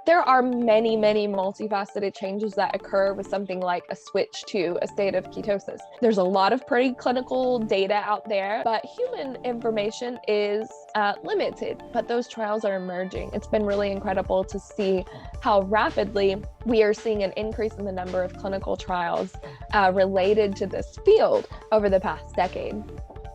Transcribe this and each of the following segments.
There are many, many multifaceted changes that occur with something like a switch to a state of ketosis. There's a lot of preclinical data out there, but human information is limited, but those trials are emerging. It's been really incredible to see how rapidly we are seeing an increase in the number of clinical trials related to this field over the past decade.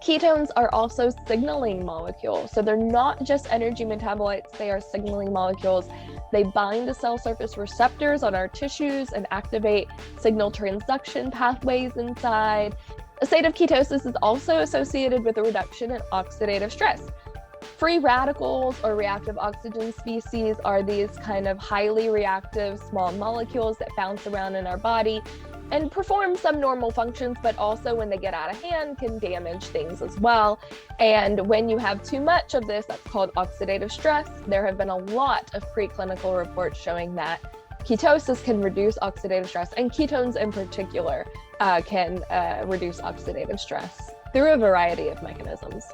Ketones are also signaling molecules. So they're not just energy metabolites, they are signaling molecules. They bind to cell surface receptors on our tissues and activate signal transduction pathways inside. A state of ketosis is also associated with a reduction in oxidative stress. Free radicals or reactive oxygen species are these kind of highly reactive small molecules that bounce around in our body and perform some normal functions, but also when they get out of hand can damage things as well. And when you have too much of this, that's called oxidative stress. There have been a lot of preclinical reports showing that ketosis can reduce oxidative stress, and ketones in particular can reduce oxidative stress through a variety of mechanisms.